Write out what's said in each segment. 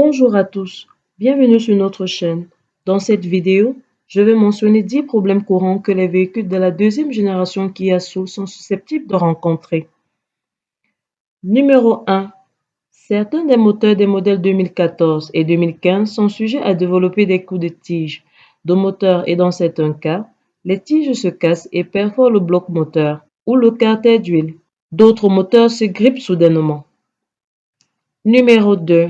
Bonjour à tous, bienvenue sur notre chaîne. Dans cette vidéo, je vais mentionner 10 problèmes courants que les véhicules de la deuxième génération Kia Soul sont susceptibles de rencontrer. Numéro 1. Certains des moteurs des modèles 2014 et 2015 sont sujets à développer des coups de tige de moteur et dans certains cas, les tiges se cassent et perforent le bloc moteur ou le carter d'huile. D'autres moteurs se grippent soudainement. Numéro 2.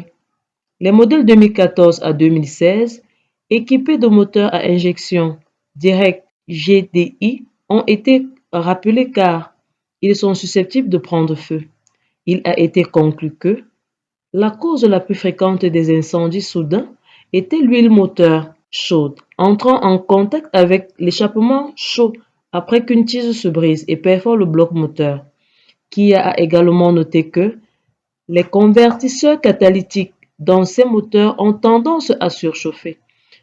Les modèles 2014 à 2016, équipés de moteurs à injection directe GDI, ont été rappelés car ils sont susceptibles de prendre feu. Il a été conclu que la cause la plus fréquente des incendies soudains était l'huile moteur chaude entrant en contact avec l'échappement chaud après qu'une tige se brise et perfore le bloc moteur. Kia a également noté que les convertisseurs catalytiques dans ces moteurs ont tendance à surchauffer,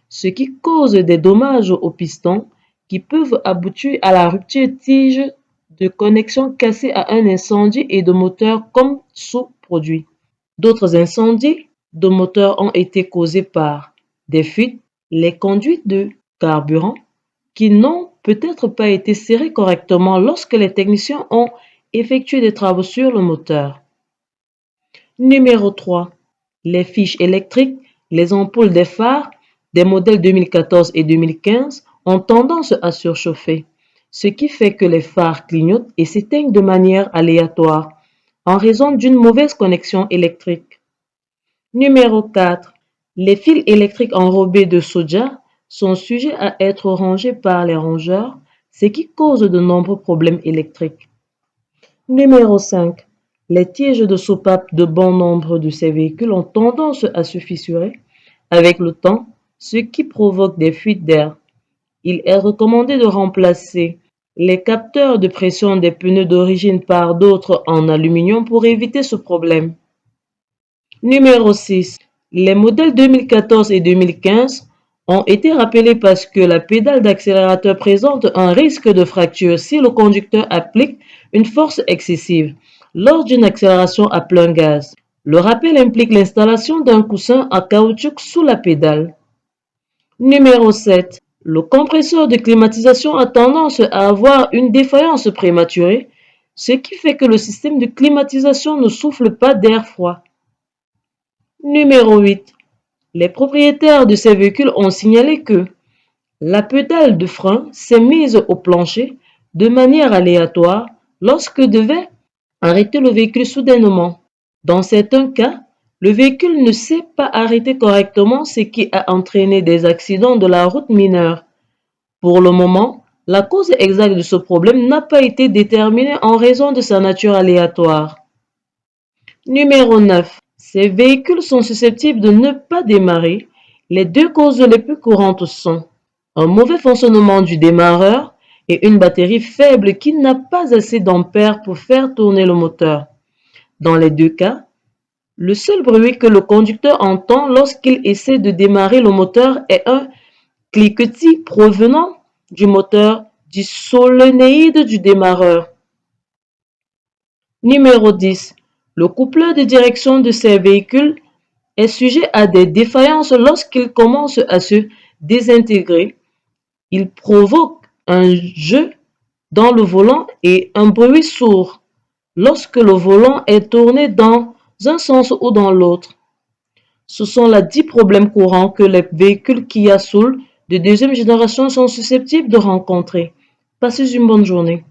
ce qui cause des dommages aux pistons qui peuvent aboutir à la rupture tige de connexion cassée à un incendie et de moteur comme sous-produit. D'autres incendies de moteurs ont été causés par des fuites, les conduites de carburant qui n'ont peut-être pas été serrées correctement lorsque les techniciens ont effectué des travaux sur le moteur. Numéro 3. Les fiches électriques, les ampoules des phares des modèles 2014 et 2015 ont tendance à surchauffer, ce qui fait que les phares clignotent et s'éteignent de manière aléatoire en raison d'une mauvaise connexion électrique. Numéro 4. Les fils électriques enrobés de soja sont sujets à être rongés par les rongeurs, ce qui cause de nombreux problèmes électriques. Numéro 5. Les tiges de soupape de bon nombre de ces véhicules ont tendance à se fissurer avec le temps, ce qui provoque des fuites d'air. Il est recommandé de remplacer les capteurs de pression des pneus d'origine par d'autres en aluminium pour éviter ce problème. Numéro 6. Les modèles 2014 et 2015 ont été rappelés parce que la pédale d'accélérateur présente un risque de fracture si le conducteur applique une force excessive lors d'une accélération à plein gaz. Le rappel implique l'installation d'un coussin en caoutchouc sous la pédale. Numéro 7. Le compresseur de climatisation a tendance à avoir une défaillance prématurée, ce qui fait que le système de climatisation ne souffle pas d'air froid. Numéro 8. Les propriétaires de ces véhicules ont signalé que la pédale de frein s'est mise au plancher de manière aléatoire lorsque devait arrêter le véhicule soudainement. Dans certains cas, le véhicule ne s'est pas arrêté correctement, ce qui a entraîné des accidents de la route mineurs. Pour le moment, la cause exacte de ce problème n'a pas été déterminée en raison de sa nature aléatoire. Numéro 9. Ces véhicules sont susceptibles de ne pas démarrer. Les deux causes les plus courantes sont un mauvais fonctionnement du démarreur et une batterie faible qui n'a pas assez d'ampères pour faire tourner le moteur. Dans les deux cas, le seul bruit que le conducteur entend lorsqu'il essaie de démarrer le moteur est un cliquetis provenant du moteur du solénoïde du démarreur. Numéro 10. Le coupleur de direction de ces véhicules est sujet à des défaillances lorsqu'il commence à se désintégrer. Il provoque un jeu dans le volant et un bruit sourd lorsque le volant est tourné dans un sens ou dans l'autre. Ce sont les 10 problèmes courants que les véhicules Kia Soul de deuxième génération sont susceptibles de rencontrer. Passez une bonne journée.